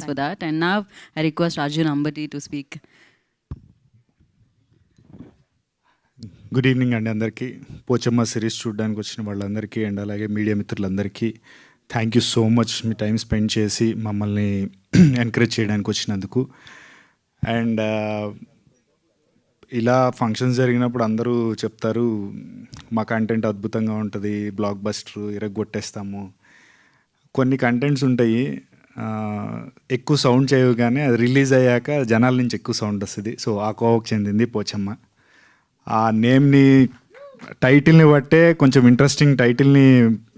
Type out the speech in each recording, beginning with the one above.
for that. And now I request Arjun Ambati to speak. Good evening అండి అందరికీ. Pochamma series చూడడానికి వచ్చిన వాళ్ళందరికీ అండ్ అలాగే మీడియా మిత్రులందరికీ thank you so much me time spend చేసి మమ్మల్ని ఎంకరేజ్ చేయడానికి వచ్చినందుకు. అండ్ ఇలా ఫంక్షన్స్ జరిగినప్పుడు అందరూ చెప్తారు మా కంటెంట్ అద్భుతంగా ఉంటుంది, బ్లాక్ బస్టర్ ఇరగొట్టేస్తాము. కొన్ని కంటెంట్స్ ఉంటాయి ఎక్కువ సౌండ్ చేయగానే అది రిలీజ్ అయ్యాక జనాల నుంచి ఎక్కువ సౌండ్ వస్తుంది. సో ఆ కోవకు చెందింది పోచమ్మ. ఆ నేమ్ని టైటిల్ని బట్టే కొంచెం ఇంట్రెస్టింగ్ టైటిల్ని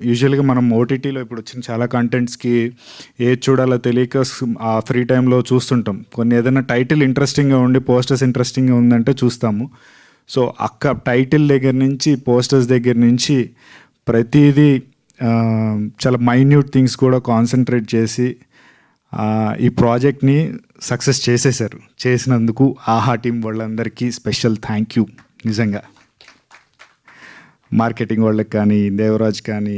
యూజువల్గా మనం ఓటీటీలో ఇప్పుడు వచ్చిన చాలా కంటెంట్స్కి ఏది చూడాలో తెలియక ఆ ఫ్రీ టైంలో చూస్తుంటాం. కొన్ని ఏదైనా టైటిల్ ఇంట్రెస్టింగ్గా ఉండి పోస్టర్స్ ఇంట్రెస్టింగ్గా ఉందంటే చూస్తాము. సో టైటిల్ దగ్గర నుంచి పోస్టర్స్ దగ్గర నుంచి ప్రతిదీ చాలా మైన్యూట్ థింగ్స్ కూడా కాన్సన్ట్రేట్ చేసి ఈ ప్రాజెక్ట్ని సక్సెస్ చేసేసారు. చేసినందుకు ఆహా టీం వాళ్ళందరికీ స్పెషల్ థ్యాంక్ యూ. నిజంగా మార్కెటింగ్ వాళ్ళకి కానీ, దేవరాజ్ కానీ,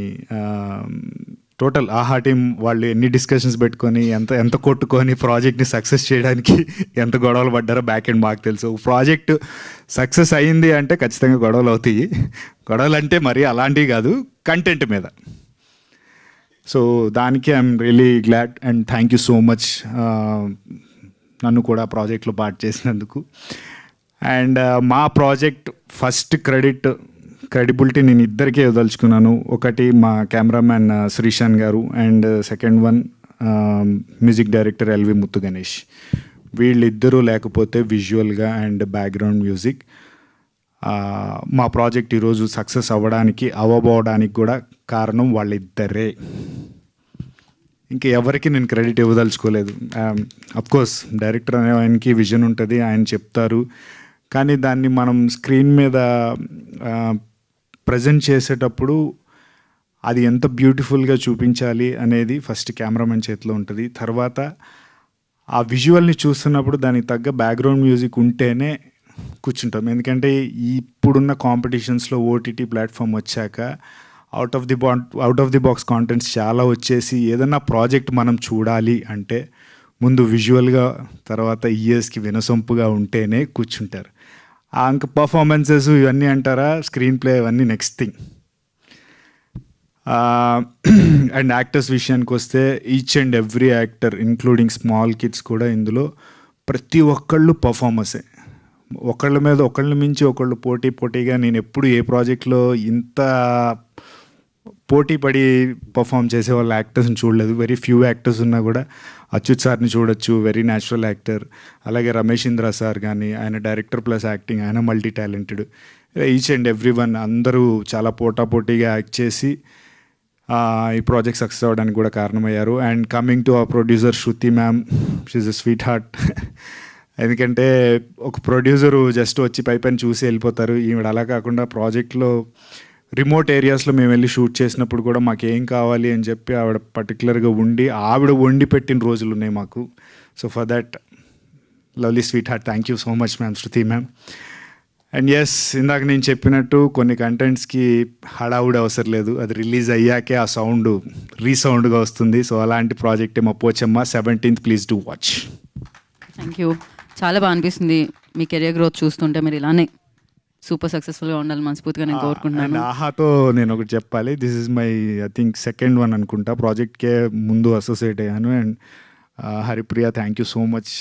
టోటల్ ఆహా టీం వాళ్ళు ఎన్ని డిస్కషన్స్ పెట్టుకొని ఎంత కొట్టుకొని ప్రాజెక్ట్ని సక్సెస్ చేయడానికి ఎంత గొడవలు పడ్డారో బ్యాక్ అండ్ మాకు తెలుసు. ప్రాజెక్ట్ సక్సెస్ అయ్యింది అంటే ఖచ్చితంగా గొడవలు అవుతాయి. గొడవలు అంటే మరీ అలాంటివి కాదు, కంటెంట్ మీద. సో దానికి I'm really glad and thank you so much నన్ను కూడా ప్రాజెక్ట్లో పార్ట్ చేసినందుకు. అండ్ మా ప్రాజెక్ట్ ఫస్ట్ క్రెడిబిలిటీ నేను ఇద్దరికే వదలుచుకున్నాను. ఒకటి మా కెమెరామ్యాన్ శ్రీశాన్ గారు and second one music director L V Muthu Ganesh. వీళ్ళిద్దరూ లేకపోతే విజువల్గా అండ్ బ్యాక్గ్రౌండ్ మ్యూజిక్ మా ప్రాజెక్ట్ ఈరోజు సక్సెస్ అవ్వబోవడానికి కూడా కారణం వాళ్ళిద్దరే. ఇంకా ఎవరికి నేను క్రెడిట్ ఇవ్వదలుచుకోలేదు. అఫ్కోర్స్ డైరెక్టర్ అనే ఆయనకి విజన్ ఉంటుంది, ఆయన చెప్తారు. కానీ దాన్ని మనం స్క్రీన్ మీద ప్రజెంట్ చేసేటప్పుడు అది ఎంత బ్యూటిఫుల్గా చూపించాలి అనేది ఫస్ట్ కెమెరామెన్ చేతిలో ఉంటుంది. తర్వాత ఆ విజువల్ని చూస్తున్నప్పుడు దానికి తగ్గ బ్యాక్గ్రౌండ్ మ్యూజిక్ ఉంటేనే కూర్చుంటాం. ఎందుకంటే ఇప్పుడున్న కాంపిటీషన్స్లో ఓటీటీ ప్లాట్ఫామ్ వచ్చాక out of the box contents చాలా వచ్చేసి ఏదన్నా ప్రాజెక్ట్ మనం చూడాలి అంటే ముందు విజువల్గా, తర్వాత ఇయర్స్కి వినసొంపుగా ఉంటేనే కూర్చుంటారు. ఇంకా పర్ఫార్మెన్సెస్ ఇవన్నీ అంటారా, స్క్రీన్ ప్లే ఇవన్నీ నెక్స్ట్ థింగ్. అండ్ యాక్టర్స్ విషయానికి వస్తే each and every actor including small kids కూడా ఇందులో ప్రతి ఒక్కళ్ళు పర్ఫార్మర్సే. ఒకళ్ళ మీద ఒకళ్ళని మించి ఒకళ్ళు పోటీగా నేను ఎప్పుడు ఏ ప్రాజెక్ట్లో ఇంత పోటీ పడి పర్ఫామ్ చేసే వాళ్ళ యాక్టర్స్ని చూడలేదు. వెరీ ఫ్యూ యాక్టర్స్ ఉన్నా కూడా అచ్యుత్ సార్ని చూడొచ్చు, వెరీ న్యాచురల్ యాక్టర్. అలాగే రమేష్ ఇంద్ర సార్ కానీ, ఆయన డైరెక్టర్ ప్లస్ యాక్టింగ్, ఆయన multi talented. Each and every one అందరూ చాలా పోటీగా యాక్ట్ చేసి ఈ ప్రాజెక్ట్ సక్సెస్ అవ్వడానికి కూడా కారణమయ్యారు. And coming to our producer Shruti ma'am, she's a sweetheart. ఎందుకంటే ఒక ప్రొడ్యూసరు జస్ట్ వచ్చి పైపైన చూసి వెళ్ళిపోతారు. ఈవిడ అలా కాకుండా ప్రాజెక్ట్లో రిమోట్ ఏరియాస్లో మేము వెళ్ళి షూట్ చేసినప్పుడు కూడా మాకు ఏం కావాలి అని చెప్పి ఆవిడ పర్టికులర్గా ఆవిడ వండి పెట్టిన రోజులు ఉన్నాయి మాకు. So for that lovely sweet heart thank you so much ma'am, Shruti ma'am. And yes, ఇందాక నేను చెప్పినట్టు కొన్ని కంటెంట్స్కి హడావుడి అవసరం లేదు, అది రిలీజ్ అయ్యాకే ఆ సౌండ్ రీసౌండ్గా వస్తుంది. సో అలాంటి ప్రాజెక్టే మా Pochamma. 17th please do watch. Thank you. చాలా బాగా అనిపిస్తుంది మీ కెరియర్ గ్రోత్ చూస్తుంటే. మీరు ఇలానే సూపర్ సక్సెస్ఫుల్గా ఉండాలి మనస్ఫూర్తిగా నేను కోరుకుంటున్నాను. ఆహాతో నేను ఒకటి చెప్పాలి, this is my I think second one అనుకుంటా. ప్రాజెక్ట్కే ముందు అసోసియేట్ అయ్యాను. And Haripriya thank you so much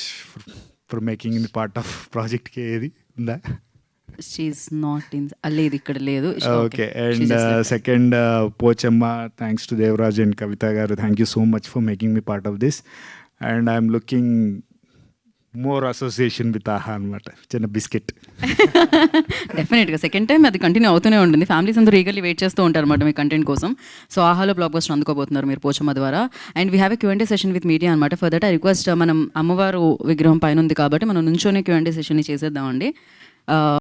for making in part of ప్రాజెక్ట్కే. ఏది ఉందా? షీఈస్ నాట్ ఇన్, లేదు ఇక్కడ లేదు. Okay. And second Pochamma, thanks to Devaraj and Kavitha garu, thank you so much for making me part of this. And I'm looking more association with Aha అనమాట, చిన్న biscuit. డెఫినెట్గా second time అది కంటిన్యూ అవుతూనే ఉంటుంది. ఫ్యామిలీస్ అందరూ ఈగర్లీ వెయిట్ చేస్తూ ఉంటారు అనమాట మీ కంటెంట్ కోసం. సో ఆహాలో బ్లాక్ బస్టర్ అందుకోబోతున్నారు మీరు పోచమ్మ ద్వారా. And we have a Q&A session with media అనమాట. ఫర్ దట్ ఐ రిక్వెస్ట్, మనం అమ్మవారు విగ్రహం పైన ఉంది కాబట్టి మనం నుంచోనే Q&A సెషన్ని చేసేద్దామండి.